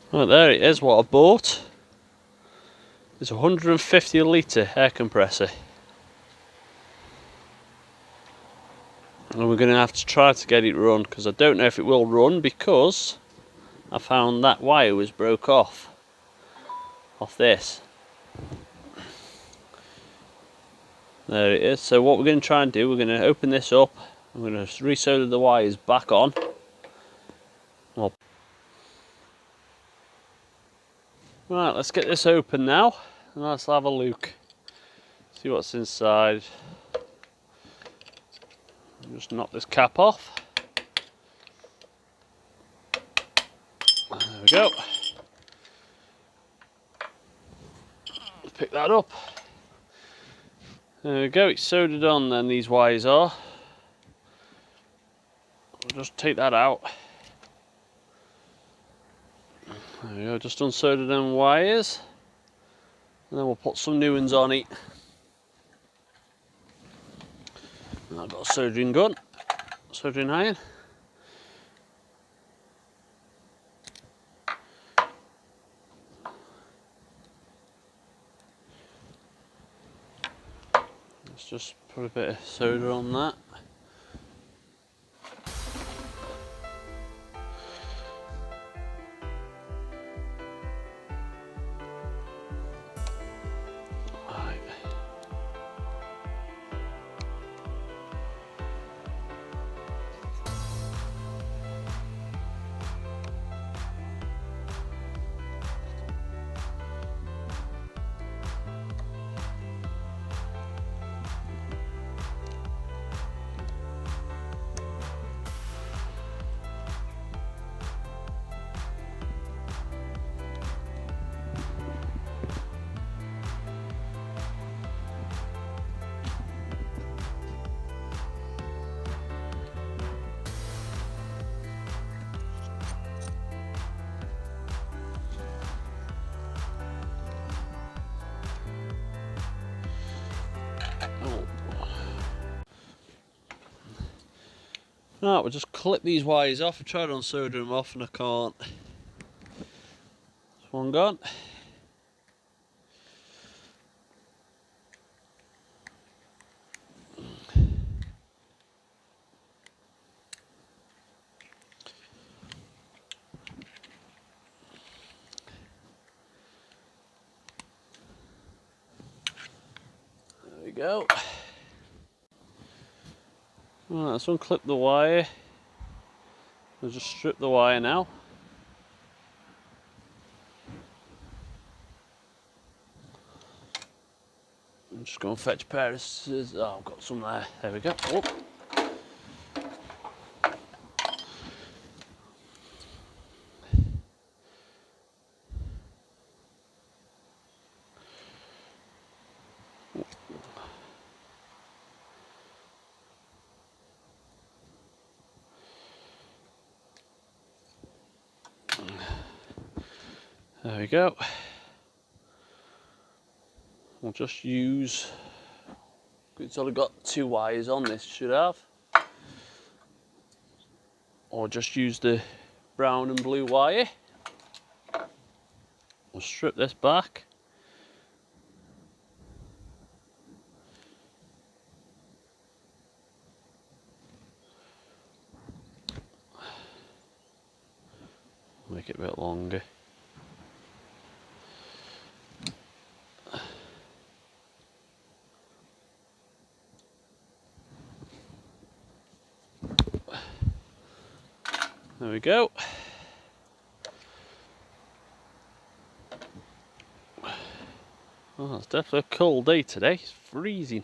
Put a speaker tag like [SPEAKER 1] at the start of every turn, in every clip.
[SPEAKER 1] Right, there it is, what I bought. It's a 150 litre air compressor. And we're going to have to try to get it run, because I don't know if it will run, because I found that wire was broke off this. There it is. So what we're going to try and do, we're going to open this up, I'm going to resolder the wires back on. Right, let's get this open now and let's have a look, see what's inside. Just knock this cap off. There we go. Let's pick that up. There we go, it's soldered on then, these wires are. We'll just take that out. There we go, just unsoldered them wires. And then we'll put some new ones on it. And I've got a soldering gun, soldering iron. Let's just put a bit of solder on that. Right. Right, we'll just clip these wires off. I tried to unsolder them off and I can't. This one gone. There we go. Right, let's unclip the wire. We'll just strip the wire now. I'm just going to fetch a pair of scissors. Oh, I've got some there. There we go. Oh. There we go. We'll just use, it's only got 2 wires on this, should have. Or just use the brown and blue wire. We'll strip this back. Make it a bit longer. There we go. Oh, it's definitely a cold day today. It's freezing.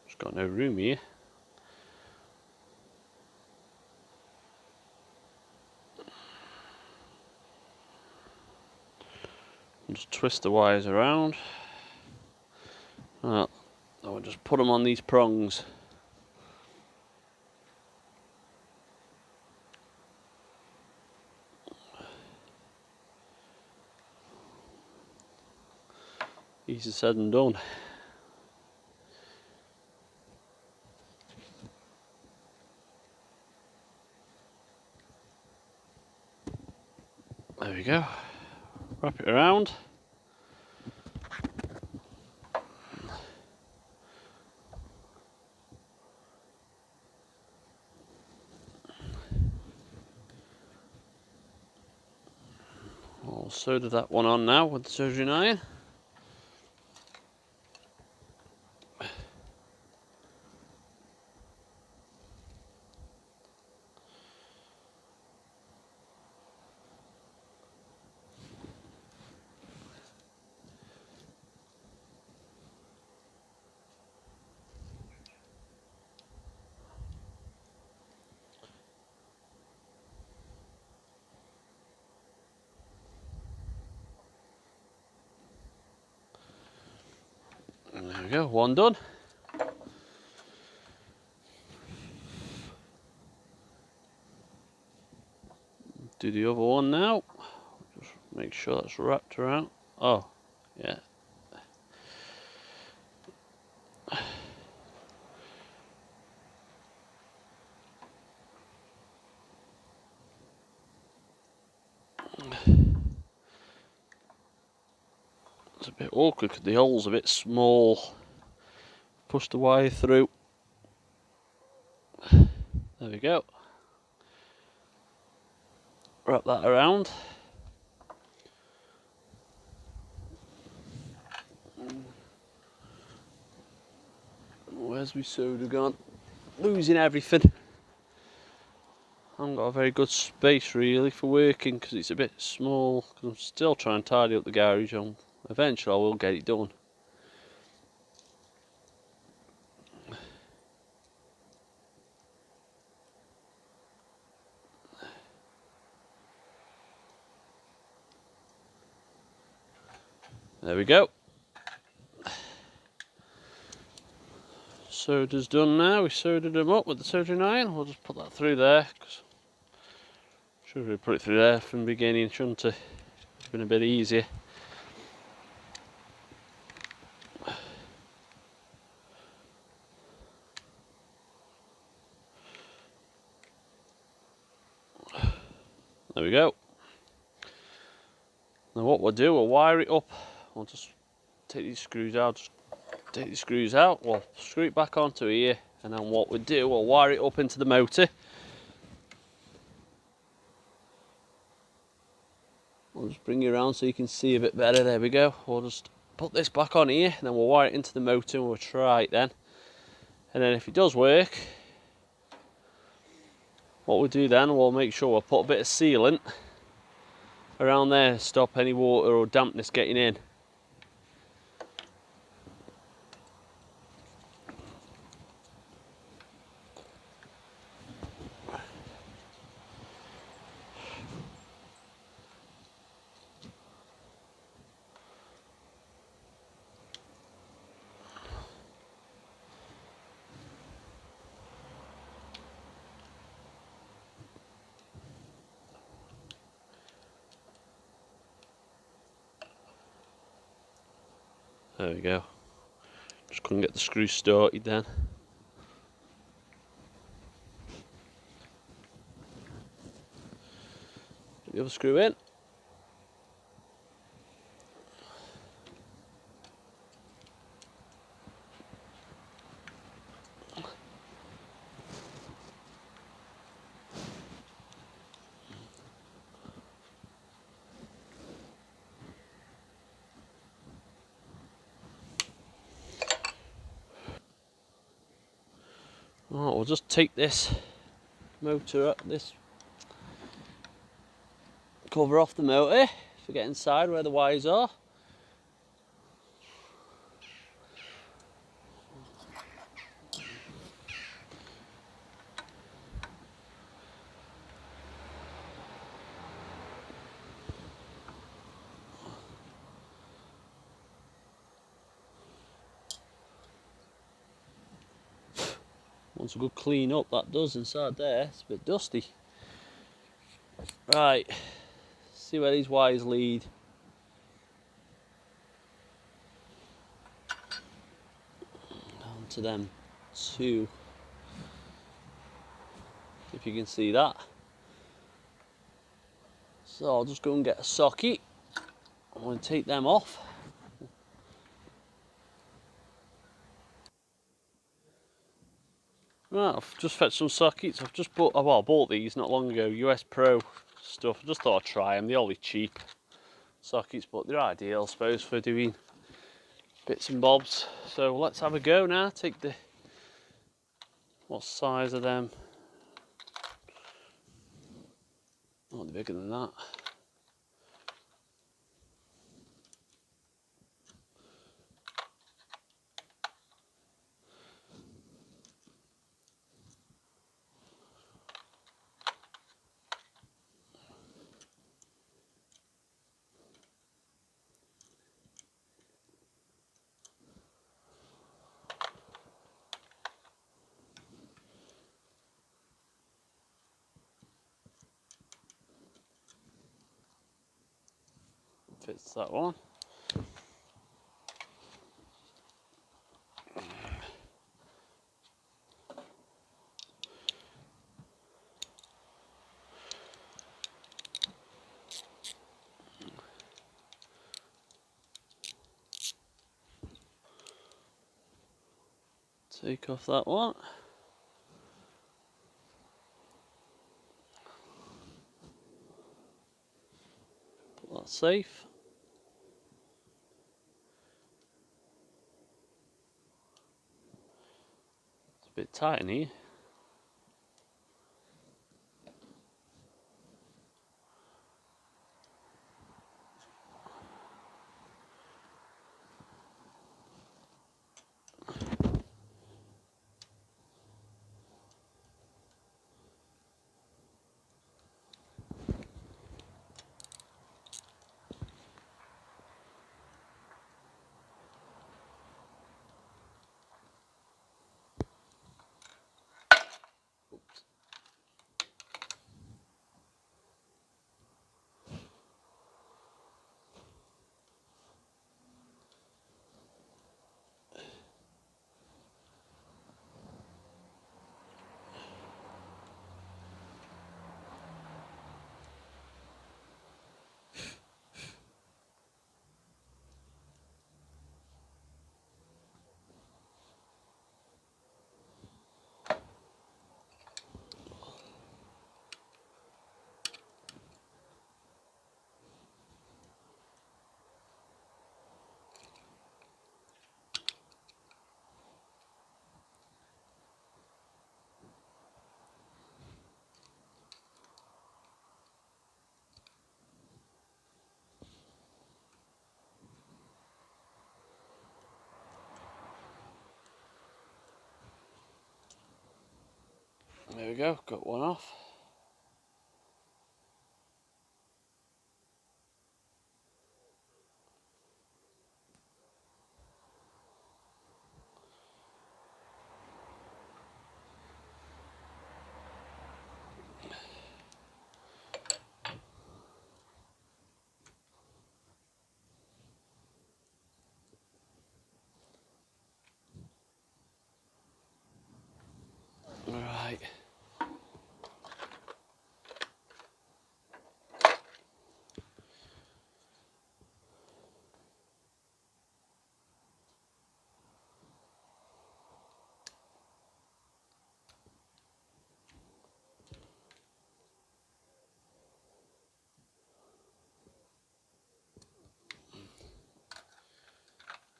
[SPEAKER 1] Just got no room here. Just twist the wires around. I'll just put them on these prongs. Easy said and done. There we go. Wrap it around. I'll solder that one on now with the soldering iron. And there we go, one done. Do the other one now. Just make sure that's wrapped around. Oh, yeah. It's a bit awkward because the hole's a bit small. Push the wire through. There we go. Wrap that around. Where's my solder gone? Losing everything. I haven't got a very good space really for working because it's a bit small. Because I'm still trying to tidy up the garage, and eventually I will get it done. There we go. Solder's done now. We soldered them up with the soldering iron. We'll just put that through there. Should have put it through there from the beginning, shouldn't it? It's been a bit easier. There we go. Now what we'll do, we'll wire it up. We'll just take these screws out. We'll screw it back onto here, and then what we'll do, we'll wire it up into the motor. I'll just bring you around so you can see a bit better. There we go. We'll just put this back on here, and then we'll wire it into the motor, and we'll try it then. And then if it does work, what we'll do then, we'll make sure we'll put a bit of sealant around there to stop any water or dampness getting in. There we go. Just couldn't get the screw started then. Put the other screw in. Right, we'll just take this motor up, this cover off the motor to get inside where the wires are. Once a good clean up, that does inside there. It's a bit dusty. Right, see where these wires lead. onto them two, if you can see that. So I'll just go and get a socket. I'm going to take them off. Right, I've just fetched some sockets. I've just bought, well, I bought these not long ago, US Pro stuff. I just thought I'd try them. They're only cheap sockets, but they're ideal, I suppose, for doing bits and bobs. So let's have a go now. Take the, what size are them? Oh, they're bigger than that. Fits that one. Take off that one. Put that safe. It's a bit tight in here. There we go, got one off. Right.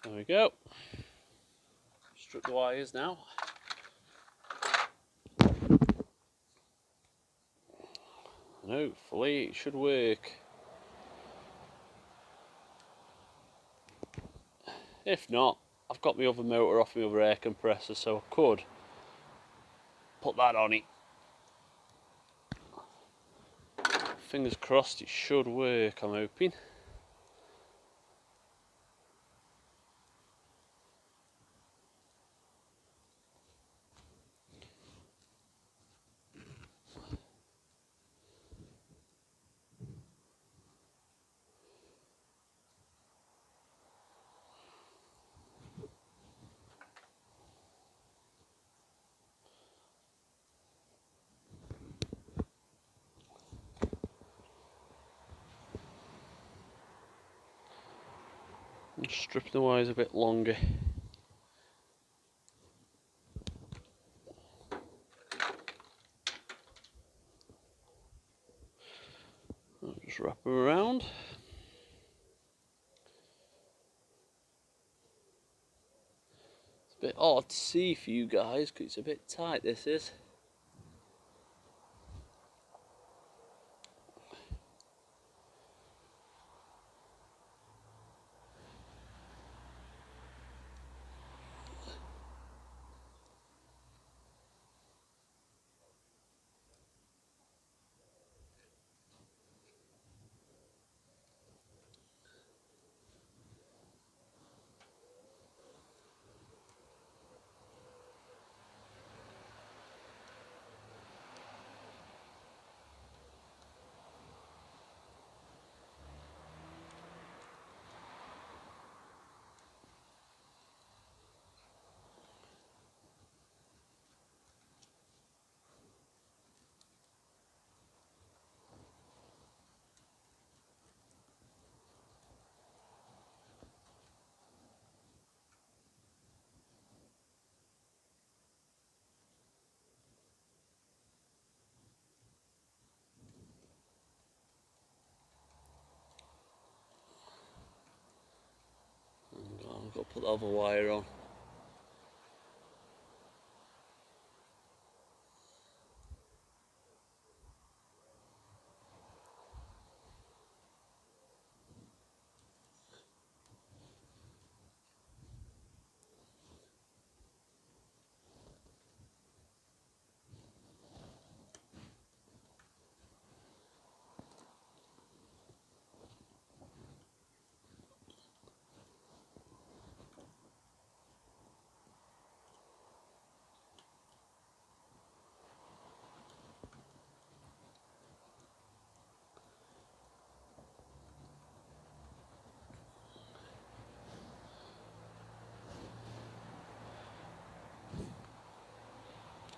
[SPEAKER 1] There we go. Strip the wires now. And hopefully it should work. If not, I've got my other motor off my other air compressor, so I could put that on it. Fingers crossed it should work, I'm hoping. Strip the wires a bit longer. I'll just wrap them around. It's a bit hard to see for you guys because it's a bit tight, this is. I've got to put the other wire on.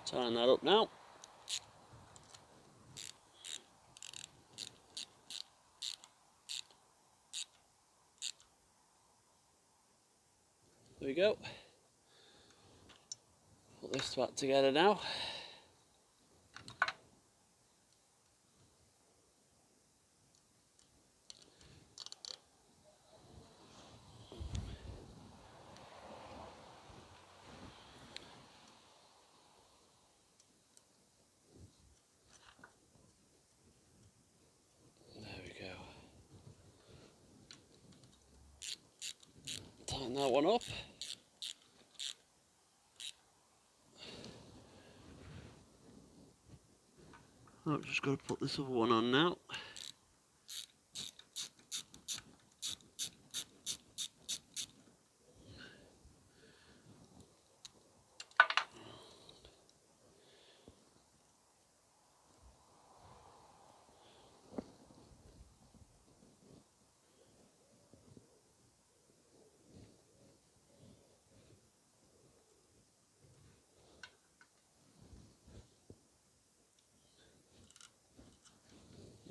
[SPEAKER 1] Tying that up now. There we go. Put this back together now. There we go. Tighten that one up. I've just got to put this other one on now.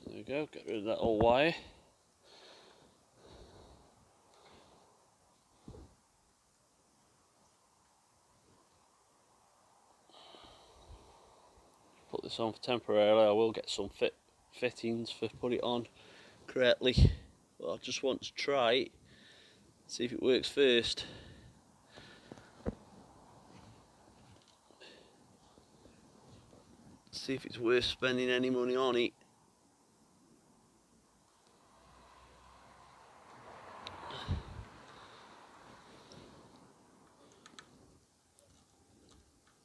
[SPEAKER 1] There we go, get rid of that old wire. Put this on for temporarily. I will get some fittings for put it on correctly. But I just want to try it, see if it works first. See if it's worth spending any money on it.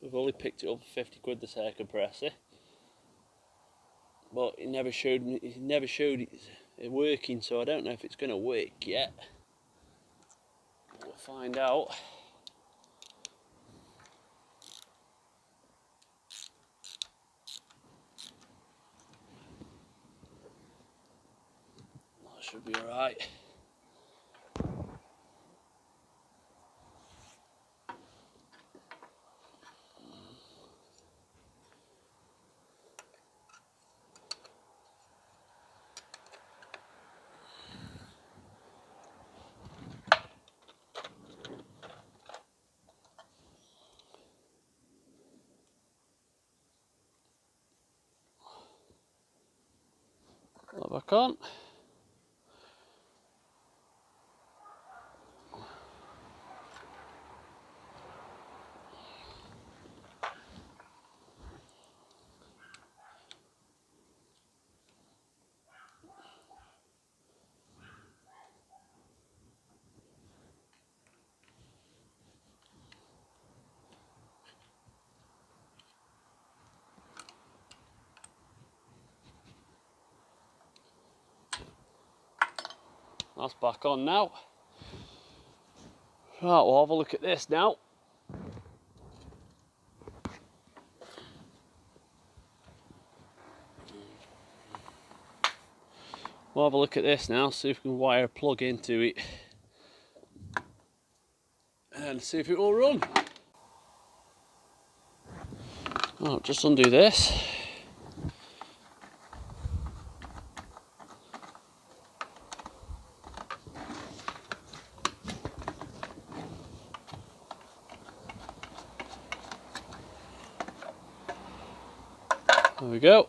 [SPEAKER 1] We've only picked it up for 50 quid, this air compressor, but it never showed it working, so I don't know if it's going to work yet. We'll find out. That should be alright. Put that back on. That's back on now. Right, we'll have a look at this now. We'll have a look at this now, see if we can wire a plug into it and see if it will run. Oh, just undo this. There we go.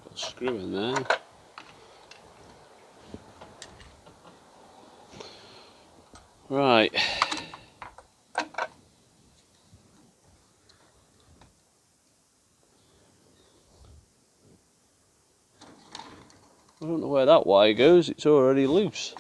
[SPEAKER 1] Got a screw in there. Right. I don't know where that wire goes, it's already loose.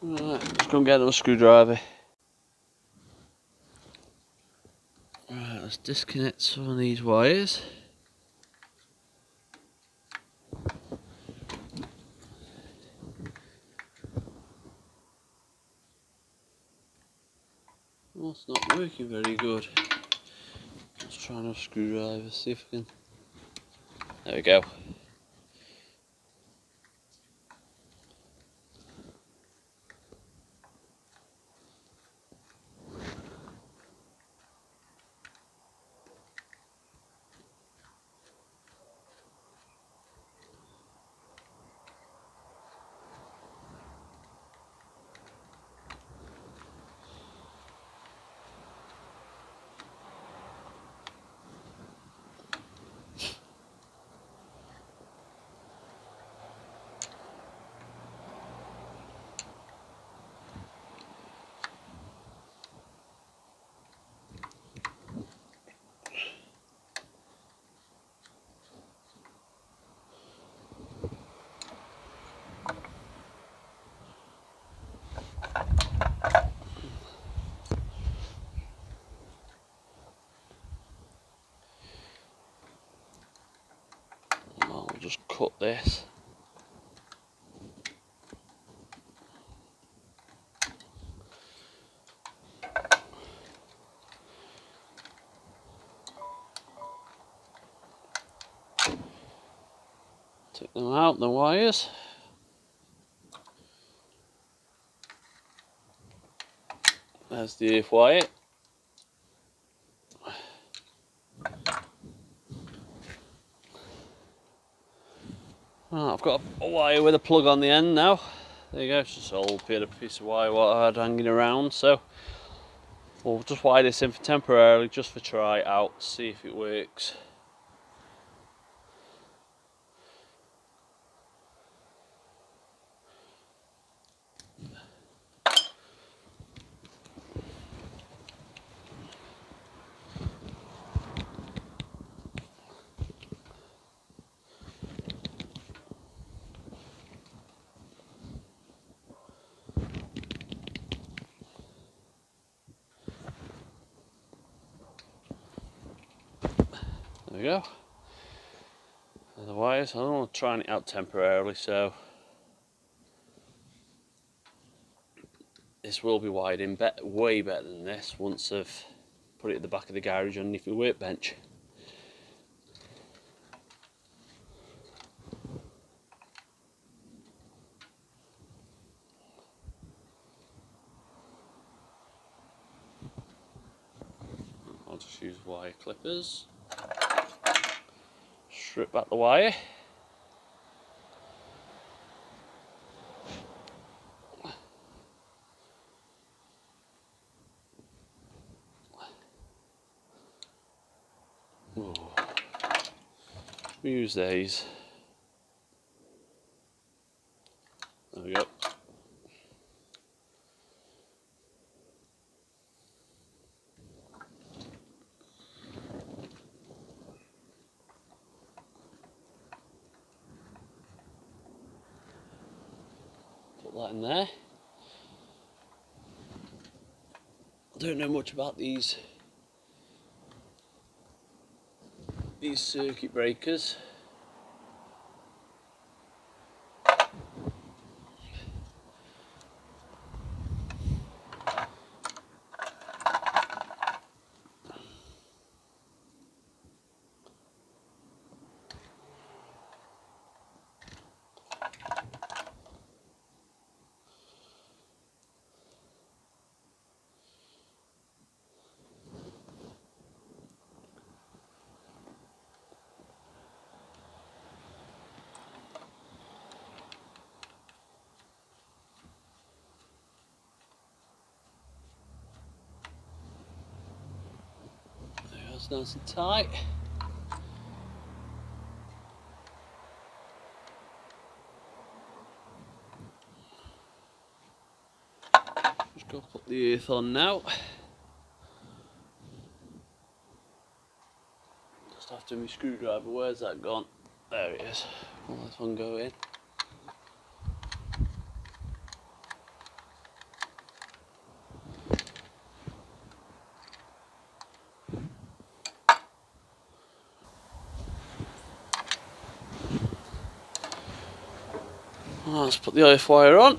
[SPEAKER 1] Right, let's go and get another screwdriver. Right, let's disconnect some of these wires. Well, it's not working very good. Let's try another screwdriver, see if we can... There we go. I'll just cut this. Take them out, the wires. There's the earth wire. Right, I've got a wire with a plug on the end now. There you go, it's just an old piece of wire what I had hanging around, so we'll just wire this in for temporarily, just for try it out, see if it works. we go. And the wires, I don't want to try it out temporarily, so this will be wired in way better than this once I've put it at the back of the garage underneath my workbench. I'll just use wire clippers, strip back the wire. Ooh. We use these. There we go. Put that in there. I don't know much about these circuit breakers. That's nice and tight. Just go put the earth on now. Just after my screwdriver, where's that gone? There it is. Will this one go in? Let's put the earth wire on.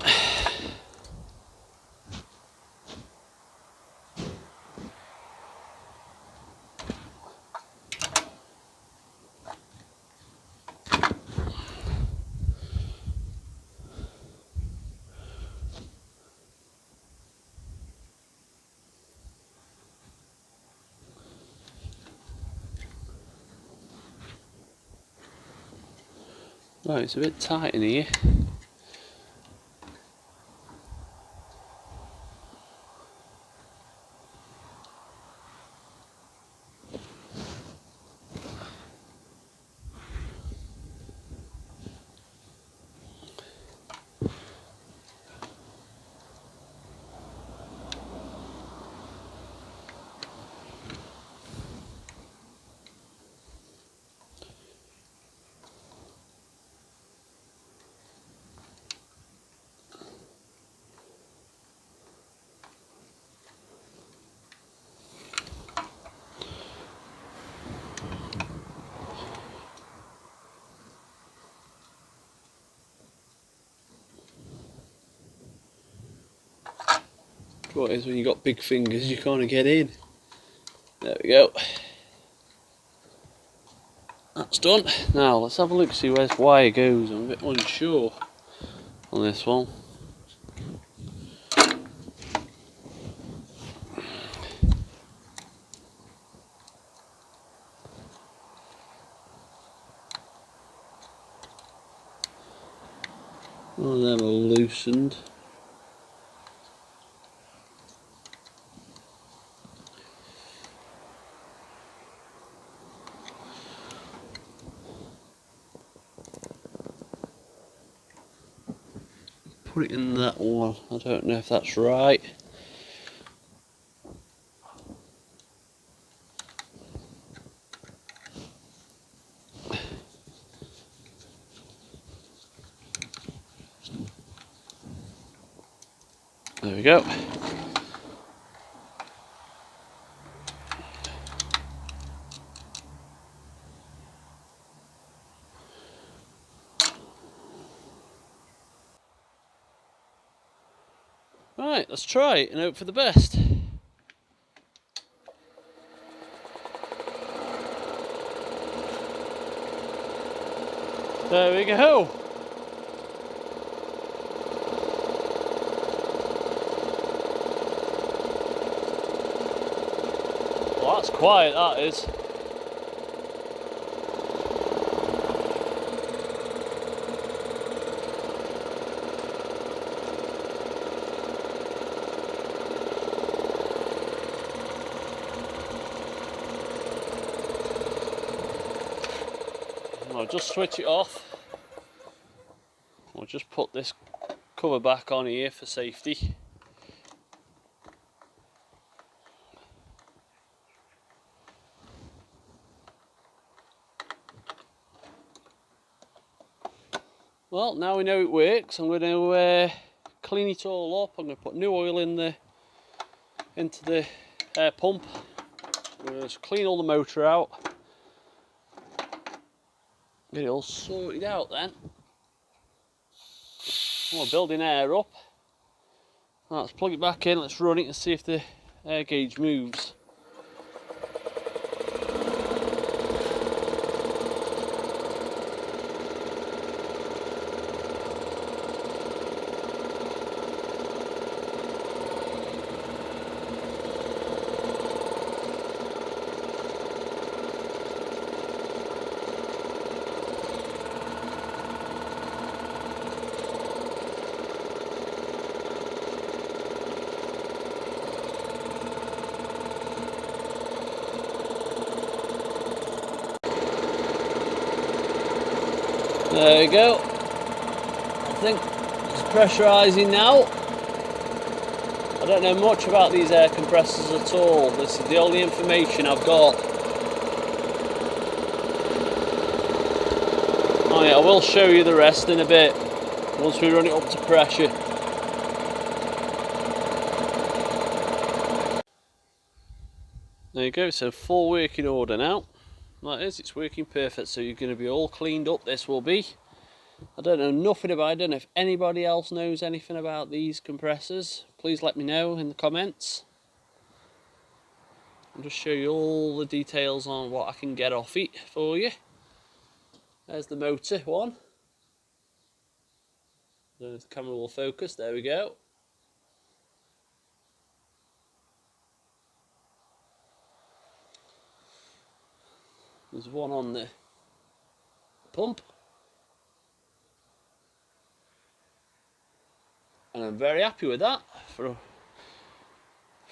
[SPEAKER 1] Right, it's a bit tight in here. What is when you got big fingers you can't get in. There we go. That's done. Now let's have a look, see where this wire goes. I'm a bit unsure on this one. One of them are loosened. Put it in that one. I don't know if that's right. There we go. Right, let's try it and hope for the best. There we go. Well, that's quiet, that is. I'll just switch it off. I'll just put this cover back on here for safety. Well, now we know it works, I'm going to clean it all up. I'm going to put new oil into the air pump. I'm going to clean all the motor out. Get it all sorted out then. We're building air up. Let's plug it back in, let's run it and see if the air gauge moves. There we go. I think it's pressurising now. I don't know much about these air compressors at all. This is the only information I've got. Oh yeah, I will show you the rest in a bit once we run it up to pressure. There you go, so full working order now. That is, it's working perfect, so you're going to be all cleaned up, this will be. I don't know nothing about it. I don't know if anybody else knows anything about these compressors. Please let me know in the comments. I'll just show you all the details on what I can get off it for you. There's the motor one. The camera will focus, there we go. There's one on the pump. And I'm very happy with that for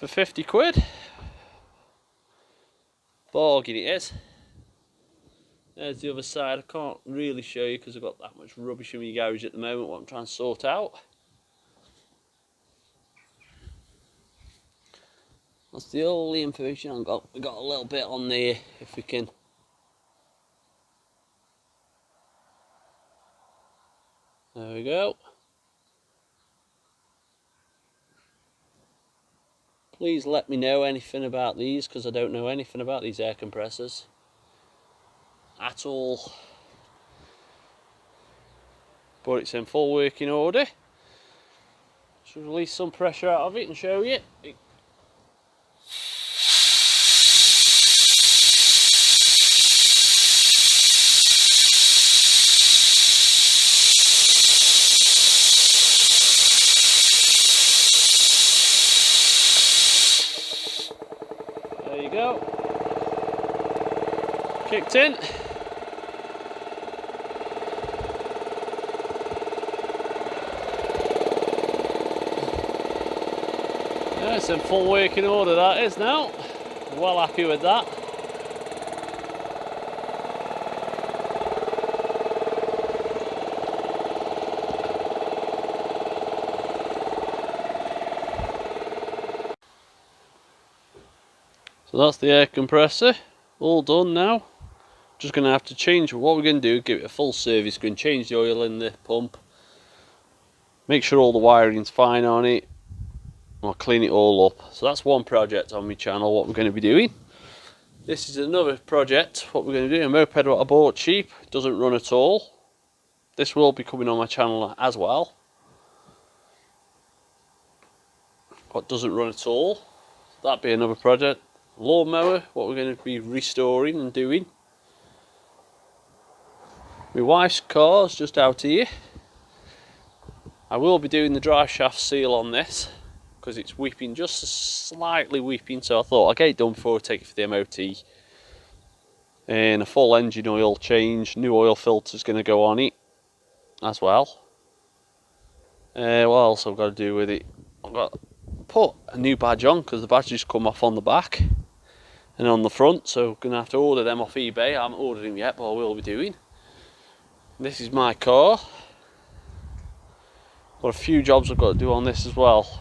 [SPEAKER 1] 50 quid. Bargain it is. There's the other side. I can't really show you because I've got that much rubbish in my garage at the moment what I'm trying to sort out. That's the only information I've got. We've got a little bit on there if we can. There we go. Please let me know anything about these because I don't know anything about these air compressors at all. But it's in full working order. Should release some pressure out of it and show you. There you go. Kicked in. Yeah, it's in full working order that is now. Well happy with that. So that's the air compressor, all done now. Just going to have to change, what we're going to do, give it a full service, going to change the oil in the pump, make sure all the wiring's fine on it, I'll clean it all up. So that's one project on my channel, what we're going to be doing. This is another project, what we're going to do, a moped what I bought cheap, doesn't run at all. This will be coming on my channel as well. what doesn't run at all. That'd be another project. Lawnmower, what we're going to be restoring and doing. My wife's car's just out here. I will be doing the drive shaft seal on this because it's weeping, just slightly weeping, so I thought I'll get it done before I take it for the MOT. And a full engine oil change, new oil filter's going to go on it as well. What else I've got to do with it? I've got to put a new badge on because the badges come off on the back and on the front, so I'm going to have to order them off eBay. I haven't ordered them yet, but I will be doing. This is my car. Got a few jobs I've got to do on this as well.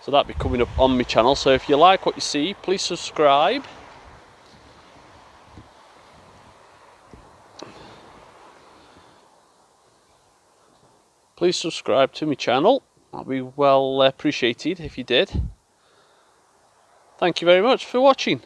[SPEAKER 1] So that'll be coming up on my channel. So if you like what you see, please subscribe. Please subscribe to my channel. That'll be well appreciated if you did. Thank you very much for watching.